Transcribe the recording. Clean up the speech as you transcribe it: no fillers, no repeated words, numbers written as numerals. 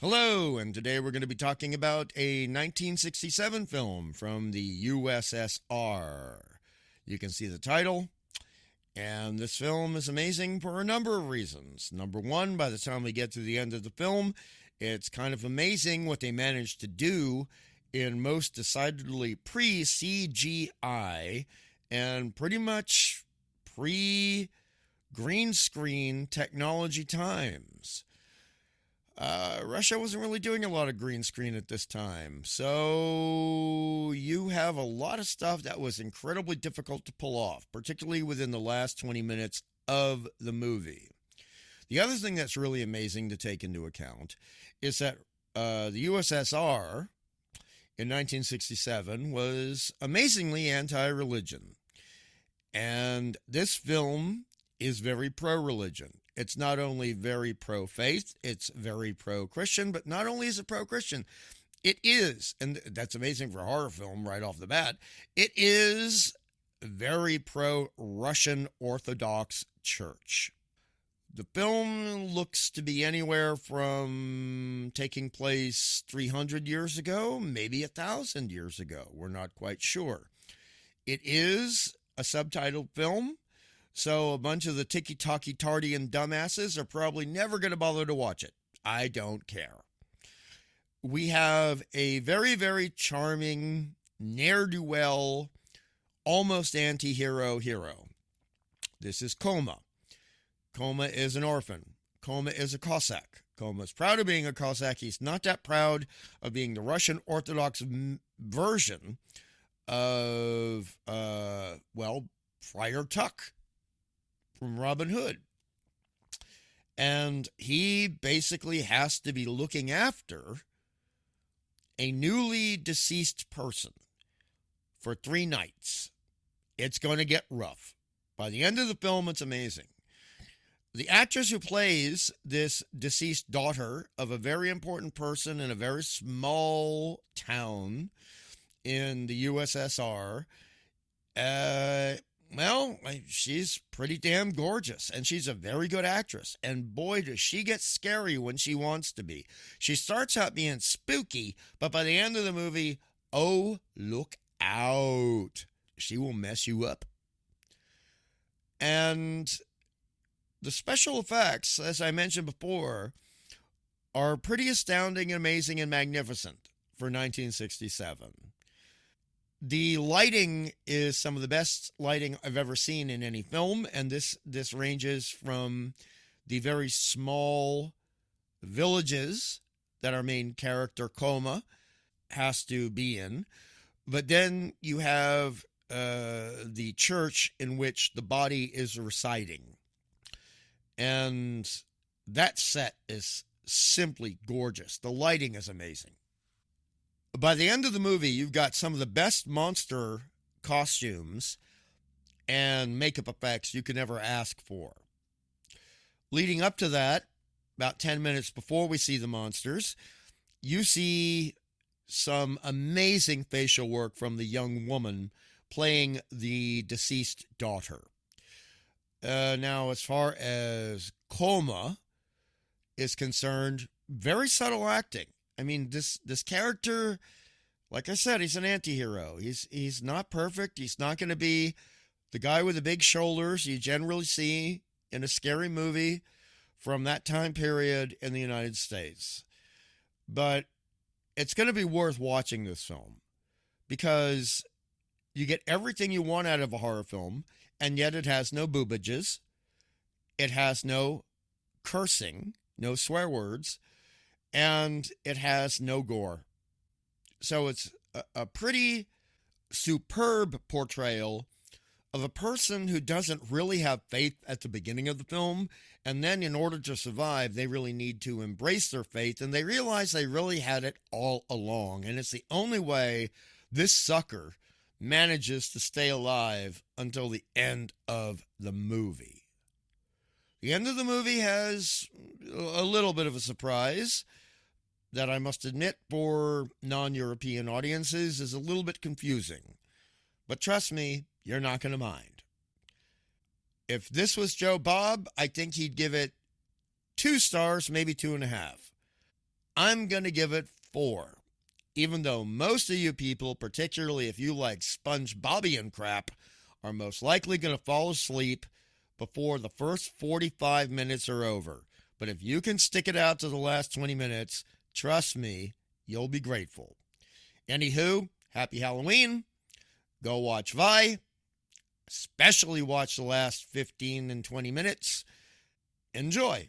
Hello, and today we're going to be talking about a 1967 film from the USSR. You can see the title, and this film is amazing for a number of reasons. Number one, by the time we get to the end of the film, it's kind of amazing what they managed to do in most decidedly pre CGI and pretty much pre green screen technology times. Russia wasn't really doing a lot of green screen at this time. So you have a lot of stuff that was incredibly difficult to pull off, particularly within the last 20 minutes of the movie. The other thing that's really amazing to take into account is that the USSR in 1967 was amazingly anti religion. And this film is very pro-religion. It's not only very pro-faith, it's very pro-Christian, but not only is it pro-Christian, it is, and that's amazing for a horror film right off the bat, it is very pro-Russian Orthodox Church. The film looks to be anywhere from taking place 300 years ago, maybe 1,000 years ago. We're not quite sure. It is a subtitled film, so a bunch of the ticky-tacky tardy and dumbasses are probably never going to bother to watch it. I don't care. We have a very, very charming, ne'er-do-well, almost anti-hero hero. This is Koma. Koma is an orphan. Koma is a Cossack. Koma is proud of being a Cossack. He's not that proud of being the Russian Orthodox version of, Friar Tuck from Robin Hood. And he basically has to be looking after a newly deceased person for 3 nights. It's going to get rough. By the end of the film, it's amazing. The actress who plays this deceased daughter of a very important person in a very small town in the USSR, she's pretty damn gorgeous, and she's a very good actress. And boy, does she get scary when she wants to be. She starts out being spooky, but by the end of the movie, oh, look out. She will mess you up. And the special effects, as I mentioned before, are pretty astounding, amazing, and magnificent for 1967. The lighting is some of the best lighting I've ever seen in any film, and this ranges from the very small villages that our main character, Koma, has to be in. But then you have the church in which the body is residing. And that set is simply gorgeous. The lighting is amazing. By the end of the movie, you've got some of the best monster costumes and makeup effects you could ever ask for. Leading up to that, about 10 minutes before we see the monsters, you see some amazing facial work from the young woman playing the deceased daughter. Now, as far as Koma is concerned, very subtle acting. I mean, this character, like I said, he's an anti-hero. He's not perfect. He's not going to be the guy with the big shoulders you generally see in a scary movie from that time period in the United States. But it's going to be worth watching this film because you get everything you want out of a horror film, and yet it has no boobages. It has no cursing, no swear words, and it has no gore. So it's a pretty superb portrayal of a person who doesn't really have faith at the beginning of the film, and then in order to survive, they really need to embrace their faith, and they realize they really had it all along, and it's the only way this sucker manages to stay alive until the end of the movie. The end of the movie has a little bit of a surprise that I must admit for non-European audiences is a little bit confusing. But trust me, you're not going to mind. If this was Joe Bob, I think he'd give it 2 stars, maybe 2.5. I'm going to give it 4. Even though most of you people, particularly if you like SpongeBobian crap, are most likely going to fall asleep before the first 45 minutes are over. But if you can stick it out to the last 20 minutes, trust me, you'll be grateful. Anywho, happy Halloween. Go watch Vi. Especially watch the last 15 and 20 minutes. Enjoy.